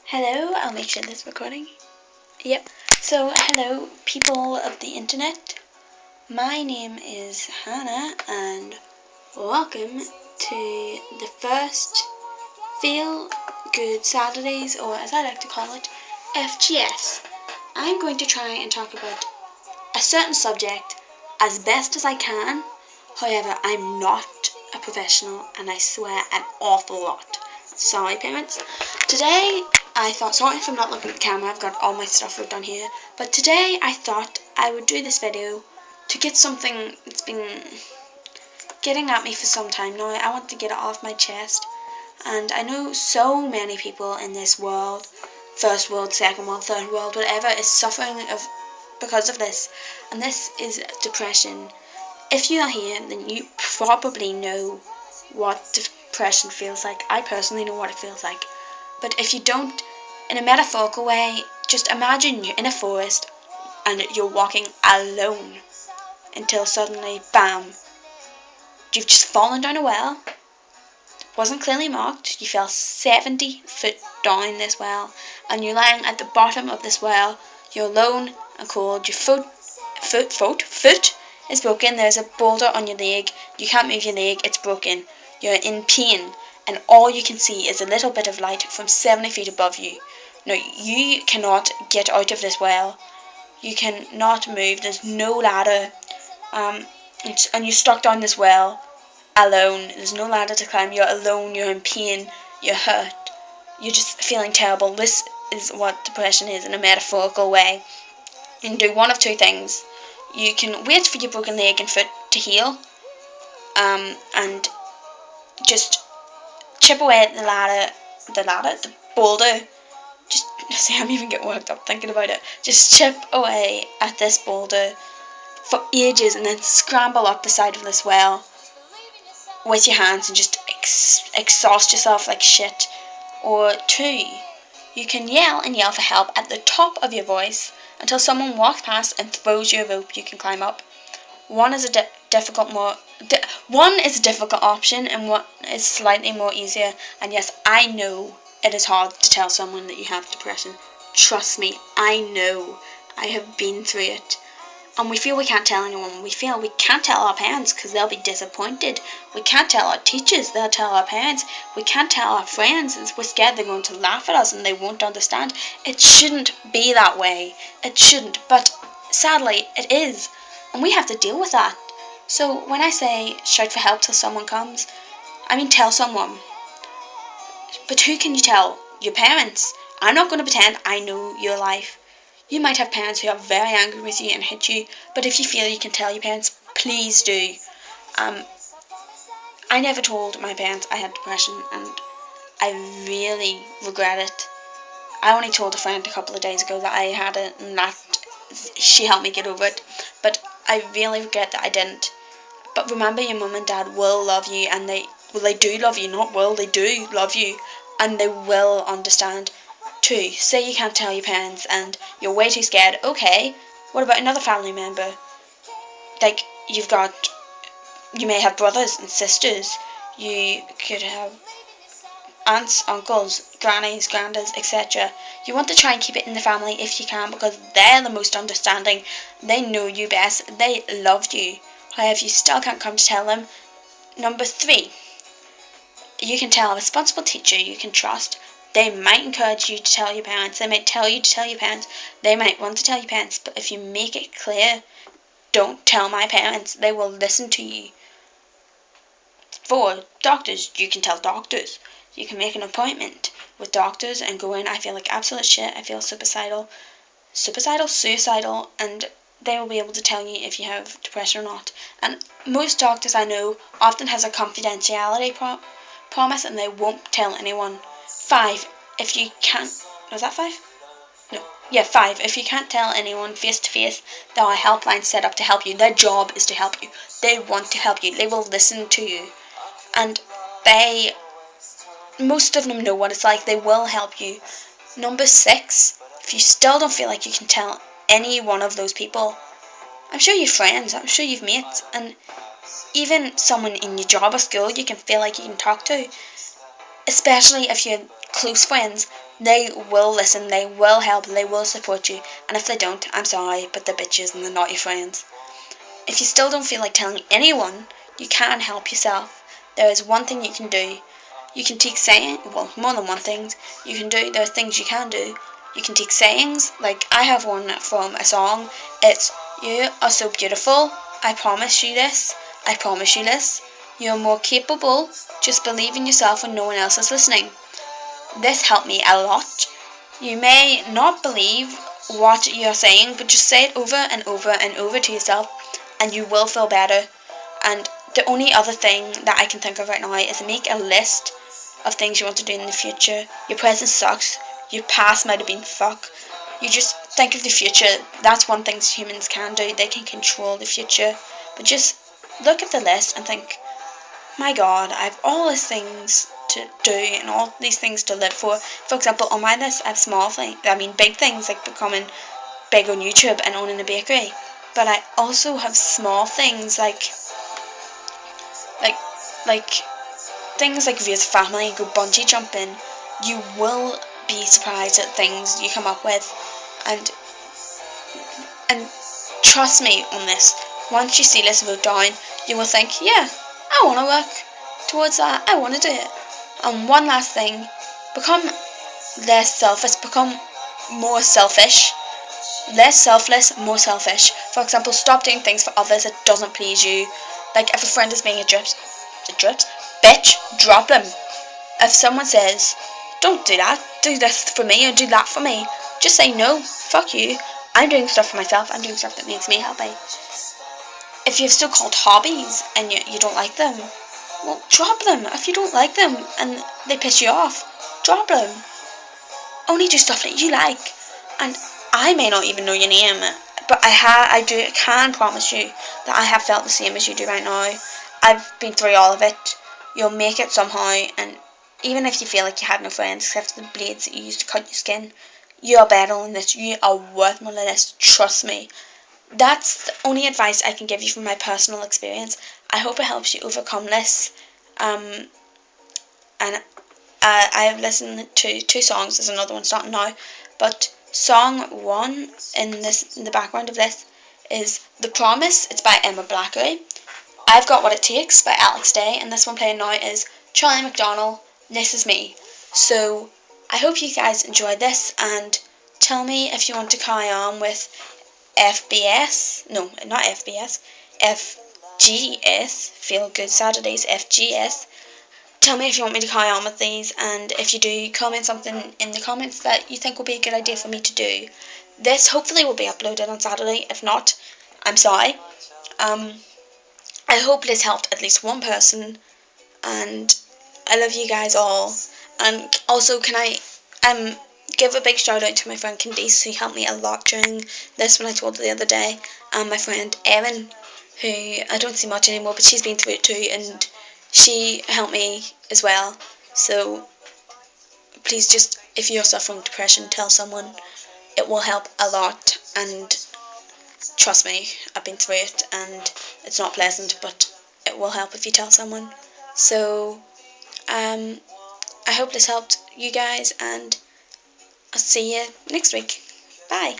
Hello, I'll make sure this recording. Yep. So, hello, people of the internet. My name is Hannah, and welcome to the first Feel Good Saturdays, or as I like to call it, FGS. I'm going to try and talk about a certain subject as best as I can. However, I'm not a professional, and I swear an awful lot. Sorry, parents. Today, I thought, sorry if I'm not looking at the camera, I've got all my stuff wrote down here, but today I thought I would do this video to get something that's been getting at me for some time now. I want to get it off my chest, and I know so many people in this world, first world, second world, third world, whatever, is suffering because of this, and this is depression. If you are here, then you probably know what depression feels like. I personally know what it feels like. But if you don't, in a metaphorical way, just imagine you're in a forest and you're walking alone until suddenly, bam, you've just fallen down a well. It wasn't clearly marked. You fell 70 foot down this well, and you're lying at the bottom of this well. You're alone and cold. Your foot is broken. There's a boulder on your leg. You can't move your leg. It's broken. You're in pain, and all you can see is a little bit of light from 70 feet above you. Now, you cannot get out of this well. You cannot move. There's no ladder. And you're stuck down this well alone. There's no ladder to climb. You're alone. You're in pain. You're hurt. You're just feeling terrible. This is what depression is in a metaphorical way. You can do one of two things. You can wait for your broken leg and foot to heal, and just chip away at the boulder. Just see, I'm even getting worked up thinking about it. Just chip away at this boulder for ages, and then scramble up the side of this well with your hands and just exhaust yourself like shit. Or two, you can yell and yell for help at the top of your voice until someone walks past and throws you a rope you can climb up. One is a difficult option, and one is slightly more easier. And yes, I know it is hard to tell someone that you have depression. Trust me, I know. I have been through it. And we feel we can't tell anyone. We feel we can't tell our parents because they'll be disappointed. We can't tell our teachers, they'll tell our parents. We can't tell our friends, and we're scared they're going to laugh at us and they won't understand. It shouldn't be that way. It shouldn't, but sadly it is. And we have to deal with that. So when I say shout for help till someone comes, I mean tell someone. But who can you tell? Your parents. I'm not going to pretend I know your life. You might have parents who are very angry with you and hit you, but if you feel you can tell your parents, please do. I never told my parents I had depression, and I really regret it. I only told a friend a couple of days ago that I had it, and that she helped me get over it, but I really regret that I didn't. But remember, your mum and dad will love you, and they do love you, not will, they do love you, and they will understand. Two, say you can't tell your parents and you're way too scared. Okay, what about another family member? Like, you may have brothers and sisters, you could have aunts, uncles, grannies, granddads, etc. You want to try and keep it in the family if you can, because they're the most understanding. They know you best. They love you. However, you still can't come to tell them. Number three, you can tell a responsible teacher you can trust. They might encourage you to tell your parents. They might tell you to tell your parents. They might want to tell your parents. But if you make it clear, don't tell my parents. They will listen to you. 4, doctors. You can tell doctors. You can make an appointment with doctors and go in. I feel like absolute shit. I feel suicidal, and they will be able to tell you if you have depression or not. And most doctors I know often has a confidentiality promise, and they won't tell anyone. 5, if you can't, was that 5? No, yeah, 5, if you can't tell anyone face to face, there are helplines set up to help you. Their job is to help you. They want to help you. They will listen to you, and most of them know what it's like. They will help you. Number 6, if you still don't feel like you can tell any one of those people, I'm sure you've friends, I'm sure you've mates, and even someone in your job or school you can feel like you can talk to, especially if you're close friends, they will listen, they will help, they will support you. And if they don't, I'm sorry, but they're bitches and they're not your friends. If you still don't feel like telling anyone, you can help yourself. There is one thing you can do. You can take saying, well, more than one thing you can do. There are things you can do. You can take sayings, like I have one from a song. It's, you are so beautiful, I promise you this, I promise you this. You're more capable, just believe in yourself when no one else is listening. This helped me a lot. You may not believe what you're saying, but just say it over and over and over to yourself, and you will feel better. And the only other thing that I can think of right now is make a list of things you want to do in the future. Your present sucks. Your past might have been fuck. You just think of the future. That's one thing humans can do. They can control the future. But just look at the list and think, my God, I have all these things to do and all these things to live for. For example, on my list, I have big things like becoming big on YouTube and owning a bakery. But I also have small things like things like raise a family, go bungee jumping. You will be surprised at things you come up with, and trust me on this. Once you see this road down, you will think, yeah, I want to work towards that. I want to do it. And one last thing, become less selfish. Become more selfish. Less selfless, more selfish. For example, stop doing things for others that doesn't please you. Like if a friend is being a bitch, drop them. If someone says, don't do that, do this for me or do that for me, just say no, fuck you. I'm doing stuff for myself, I'm doing stuff that makes me happy. If you've still called hobbies and you don't like them, well, drop them. If you don't like them and they piss you off, drop them. Only do stuff that you like. And I may not even know your name, but I can promise you that I have felt the same as you do right now. I've been through all of it. You'll make it somehow, and even if you feel like you have no friends except for the blades that you use to cut your skin, you are better than this. You are worth more than this. Trust me. That's the only advice I can give you from my personal experience. I hope it helps you overcome this. And I have listened to 2 songs. There's another one starting now, but song 1 in the background of this is The Promise. It's by Blackery. I've Got What It Takes by Alex Day, and this one playing now is Charlie Mcdonald, This Is Me. So I hope you guys enjoyed this, and tell me if you want to carry on with FGS, Feel Good Saturdays, FGS. Tell me if you want me to carry on with these, and if you do, comment something in the comments that you think will be a good idea for me to do. This hopefully will be uploaded on Saturday. If not, I'm sorry. I hope this helped at least one person, and I love you guys all. And also, can I give a big shout out to my friend Candice, who helped me a lot during this when I told her the other day, and my friend Erin, who I don't see much anymore, but she's been through it too, and she helped me as well. So please, just if you're suffering from depression, tell someone. It will help a lot, and trust me, I've been through it, and it's not pleasant, but it will help if you tell someone. So I hope this helped you guys, and I'll see you next week. Bye.